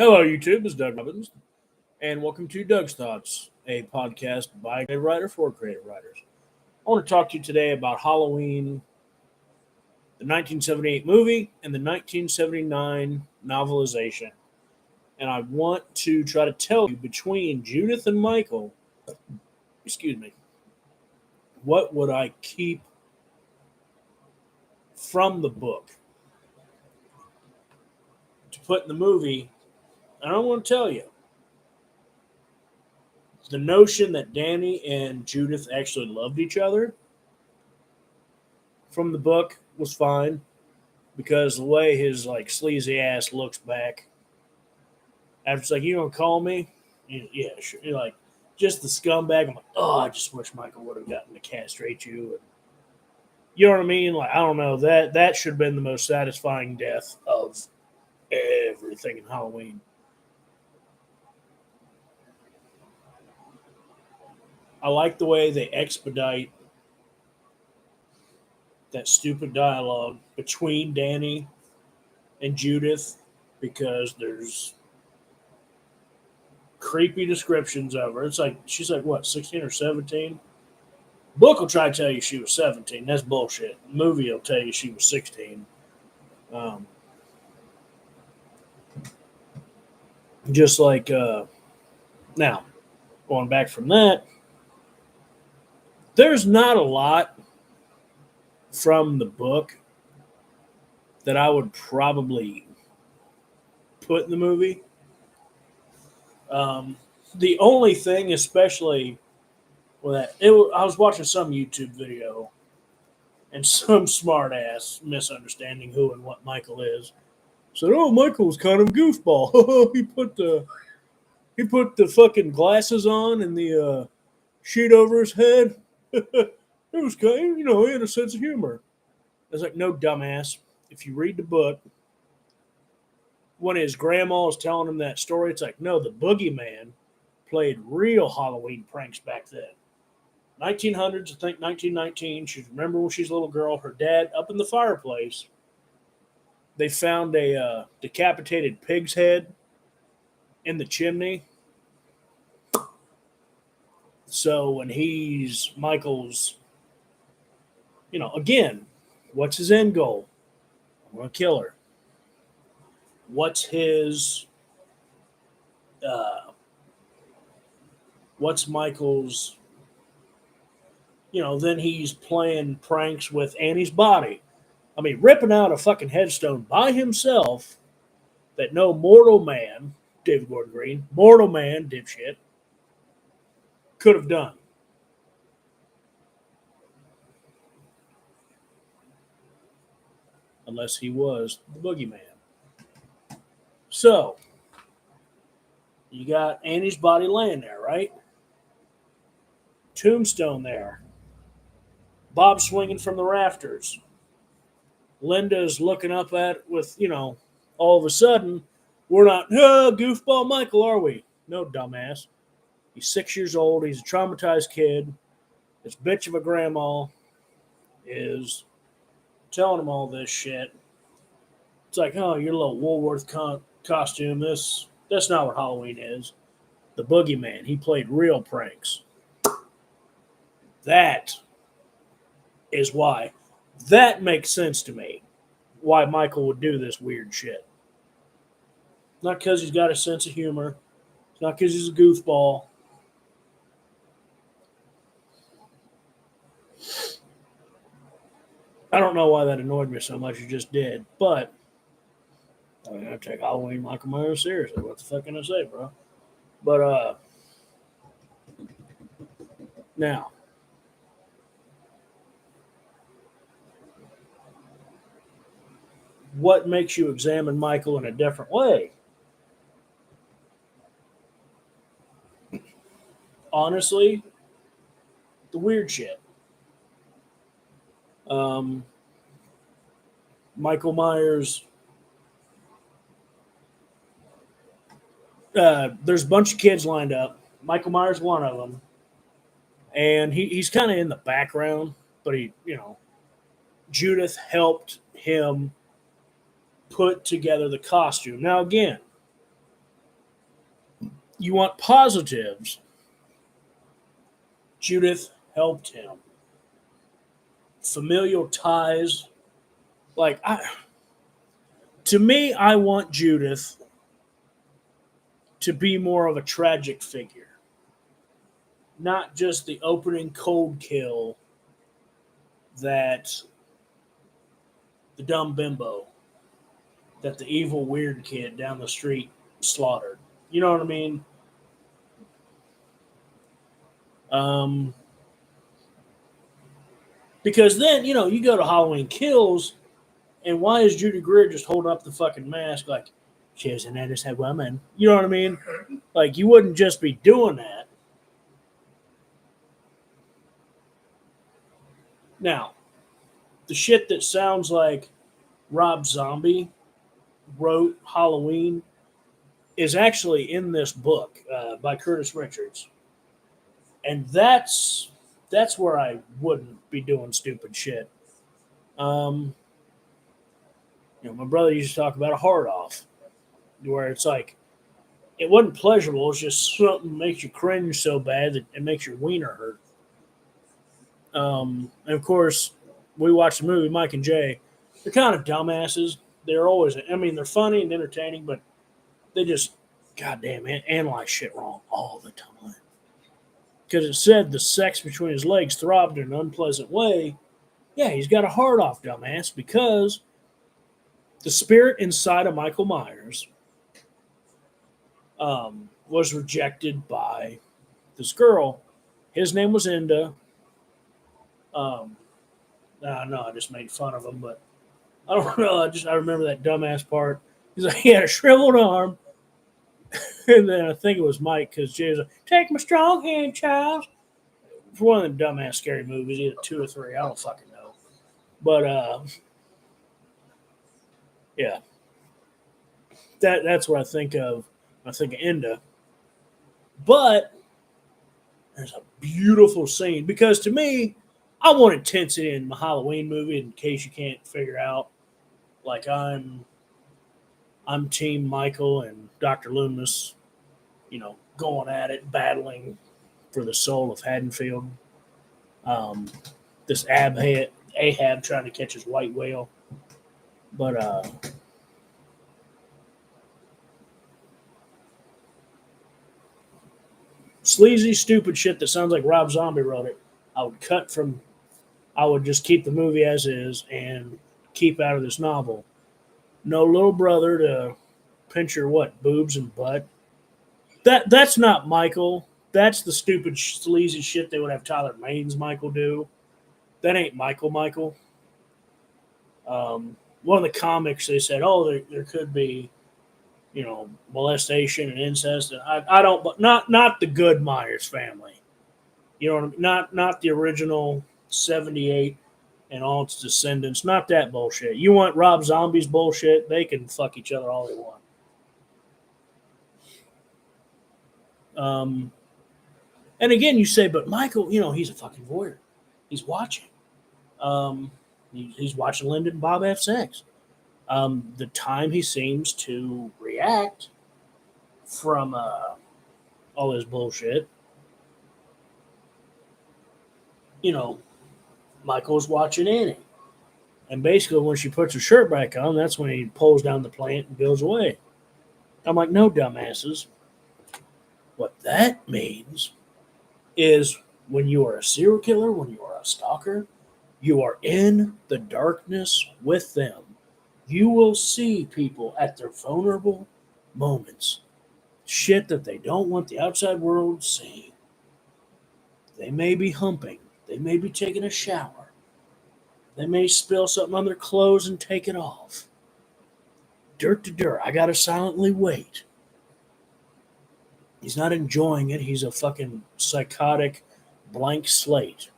Hello, YouTube. It's Doug Robbins, and welcome to Doug's Thoughts, a podcast by a writer for creative writers. I want to talk to you today about Halloween, the 1978 movie, and the 1979 novelization. And I want to try to tell you between Judith and Michael, excuse me, what would I keep from the book to put in the movie? And I want to tell you the notion that Danny and Judith actually loved each other from the book was fine because the way his like sleazy ass looks back after it's like, you don't call me? Yeah, sure. You're like, just the scumbag. I'm like, oh, I just wish Michael would have gotten to castrate you. And, you know what I mean? Like, I don't know. That should have been the most satisfying death of everything in Halloween. I like the way they expedite that stupid dialogue between Danny and Judith because there's creepy descriptions of her. It's like she's like what, 16 or 17? Book will try to tell you she was 17. That's bullshit. The movie will tell you she was 16. Um, just like now, going back from that, there's not a lot from the book that I would probably put in the movie. The only thing, especially with that, I was watching some YouTube video and some smart ass misunderstanding who and what Michael is. Said, "Oh, Michael was kind of a goofball. he put the fucking glasses on and the sheet over his head. It was kind of, he had a sense of humor." I was like, "No, dumbass. If you read the book, when his grandma is telling him that story, it's like, no, the boogeyman played real Halloween pranks back then. 1900s, I think 1919. She remember when she's a little girl, her dad up in the fireplace. They found a decapitated pig's head in the chimney. So when Michael's, again, what's his end goal? I'm going to kill her. What's his, uh, what's Michael's, then he's playing pranks with Annie's body. I mean, ripping out a fucking headstone by himself that no mortal man, David Gordon Green, mortal man, dipshit, could have done. Unless he was the boogeyman. So, you got Annie's body laying there, right? Tombstone there. Bob swinging from the rafters. Linda's looking up at it with, all of a sudden, we're not, goofball Michael, are we? No, dumbass. He's 6 years old. He's a traumatized kid. This bitch of a grandma is telling him all this shit. It's like, oh, your little Woolworth costume. That's not what Halloween is. The boogeyman. He played real pranks. That is why. That makes sense to me. Why Michael would do this weird shit. Not because he's got a sense of humor. It's not because he's a goofball. I don't know why that annoyed me so much. It just did. But I gotta take Halloween Michael Myers seriously. What the fuck can I say, bro? But now, what makes you examine Michael in a different way? Honestly, the weird shit. Um, Michael Myers. There's a bunch of kids lined up. Michael Myers, one of them, and he's kind of in the background, but Judith helped him put together the costume. Now, again, You want positives. Judith helped him. Familial ties. Like, to me, I want Judith to be more of a tragic figure, not just the opening cold kill that the dumb bimbo, that the evil weird kid down the street slaughtered. You know what I mean? Um, because then, you go to Halloween Kills, and why is Judy Greer just holding up the fucking mask like she's an innocent woman? You know what I mean? Like, you wouldn't just be doing that. Now, the shit that sounds like Rob Zombie wrote Halloween is actually in this book by Curtis Richards, and that's where I wouldn't be doing stupid shit. Um, my brother used to talk about a hard off, where it's like it wasn't pleasurable. It's just something that makes you cringe so bad that it makes your wiener hurt. And of course, we watched the movie Mike and Jay. They're kind of dumbasses. They're always, I mean, they're funny and entertaining, but they just, goddamn, analyze shit wrong all the time. Because it said the sex between his legs throbbed in an unpleasant way. Yeah, he's got a hard off, dumbass, because the spirit inside of Michael Myers was rejected by this girl. His name was Enda. No, I just made fun of him, but I don't know. I remember that dumbass part. He's like, he had a shriveled arm, and then I think it was Mike because Jay was like, "Take my strong hand, child." For one of them dumbass scary movies, either 2 or 3, I don't fucking know. But yeah, that's what I think of. I think of Enda, but there's a beautiful scene because to me, I want intensity in my Halloween movie. In case you can't figure out, like I'm Team Michael and Dr. Loomis, going at it, battling for the soul of Haddonfield. Um, this Ahab trying to catch his white whale, but sleazy, stupid shit that sounds like Rob Zombie wrote it. I would just keep the movie as is and keep out of this novel. No little brother to pinch your boobs and butt. That's not Michael. That's the stupid sleazy shit they would have Tyler Maine's Michael do. That ain't Michael. Michael. One of the comics they said, oh, there could be, molestation and incest. And I don't, but not the good Myers family. You know what I mean? Not the original 78 and all its descendants. Not that bullshit. You want Rob Zombie's bullshit? They can fuck each other all they want. And again, you say, but Michael, he's a fucking voyeur. He's watching. He's watching Linda and Bob have sex. The time he seems to react from all this bullshit, Michael's watching Annie. And basically, when she puts her shirt back on, that's when he pulls down the plant and goes away. I'm like, no, dumbasses. What that means is when you are a serial killer, when you are a stalker, you are in the darkness with them. You will see people at their vulnerable moments. Shit that they don't want the outside world seeing. They may be humping. They may be taking a shower. They may spill something on their clothes and take it off. Dirt to dirt. I gotta silently wait. He's not enjoying it. He's a fucking psychotic blank slate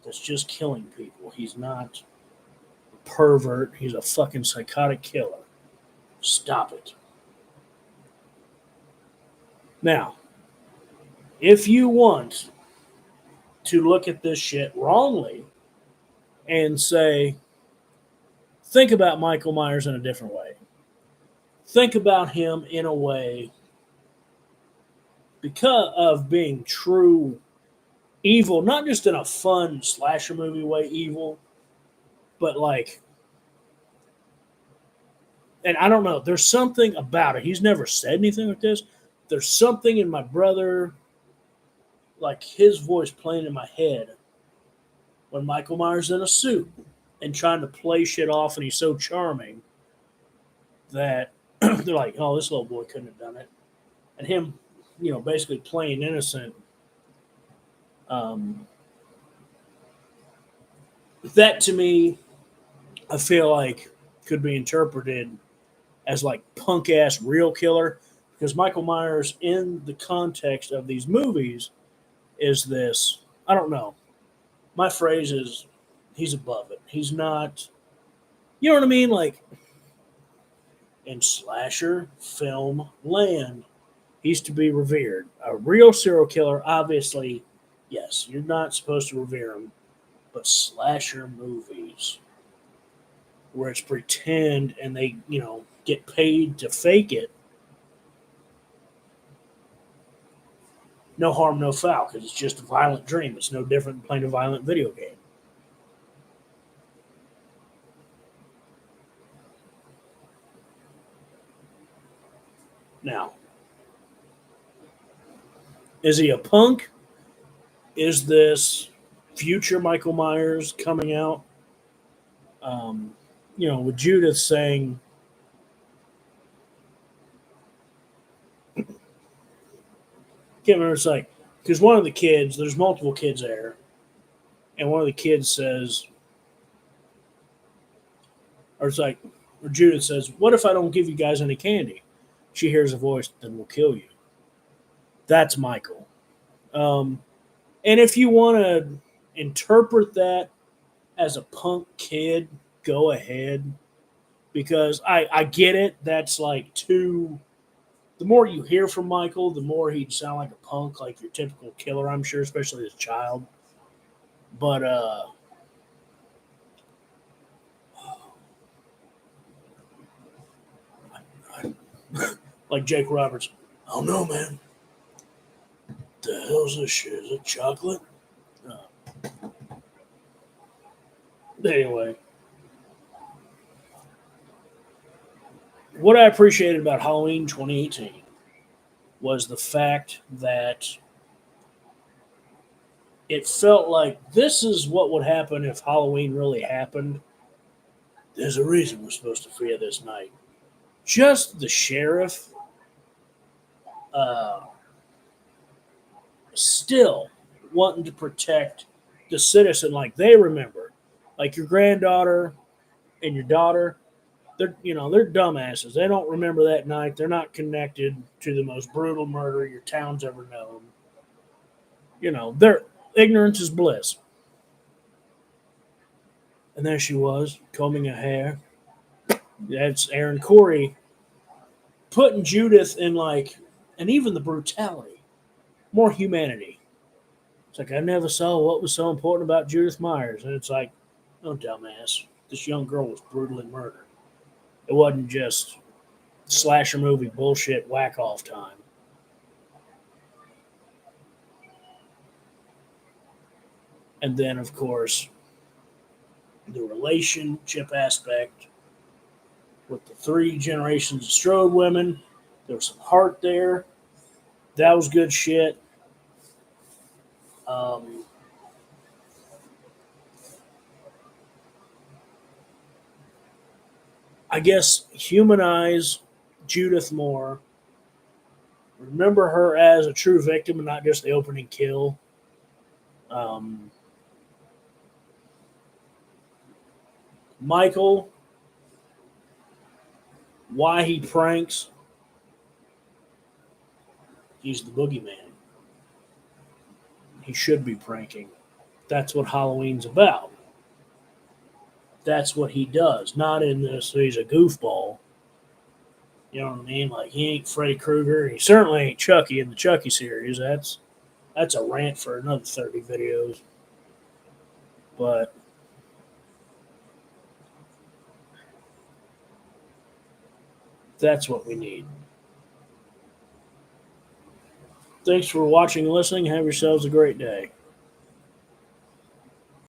that's just killing people. He's not a pervert. He's a fucking psychotic killer. Stop it. Now, if you want to look at this shit wrongly and say, think about Michael Myers in a different way. Think about him in a way because of being true evil, not just in a fun slasher movie way evil, but like, and I don't know, there's something about it. He's never said anything like this. There's something in my brother, like his voice playing in my head when Michael Myers in a suit and trying to play shit off, and he's so charming that they're like, "Oh, this little boy couldn't have done it," and him, basically playing innocent. Um, that to me, I feel like could be interpreted as like punk ass real killer because Michael Myers, in the context of these movies, is this. I don't know. My phrase is, he's above it. He's not. You know what I mean? Like in slasher film land, he's to be revered. A real serial killer, obviously, yes, you're not supposed to revere him. But slasher movies, where it's pretend and they, get paid to fake it, no harm, no foul, because it's just a violent dream. It's no different than playing a violent video game. Now, is he a punk? Is this future Michael Myers coming out? Um, with Judith saying, can't remember, it's like, because one of the kids, there's multiple kids there, and one of the kids says, or it's like, or Judith says, "What if I don't give you guys any candy?" She hears a voice, "Then we'll kill you." That's Michael. Um, and if you want to interpret that as a punk kid, go ahead. Because I get it. That's like too. The more you hear from Michael, the more he'd sound like a punk, like your typical killer, I'm sure, especially as a child. But, like Jake Roberts, I don't know, man. The hell's this shit? Is it chocolate? Anyway, what I appreciated about Halloween 2018 was the fact that it felt like this is what would happen if Halloween really happened. There's a reason we're supposed to fear this night. Just the sheriff, uh, still wanting to protect the citizen like they remember. Like your granddaughter and your daughter, they're dumbasses. They don't remember that night. They're not connected to the most brutal murder your town's ever known. Their ignorance is bliss. And there she was, combing her hair. That's Aaron Corey putting Judith in like, and even the brutality, more humanity. It's like I never saw what was so important about Judith Myers, and it's like, oh dumbass, this young girl was brutally murdered. It wasn't just slasher movie bullshit whack off time. And then of course the relationship aspect with the three generations of Strode women. There was some heart there. That was good shit. Um, I guess humanize Judith more. Remember her as a true victim and not just the opening kill. Um, Michael, why he pranks. He's the boogeyman. He should be pranking. That's what Halloween's about. That's what he does. Not in this, he's a goofball. You know what I mean? Like he ain't Freddy Krueger. He certainly ain't Chucky in the Chucky series. That's a rant for another 30 videos. But that's what we need. Thanks for watching and listening. Have yourselves a great day.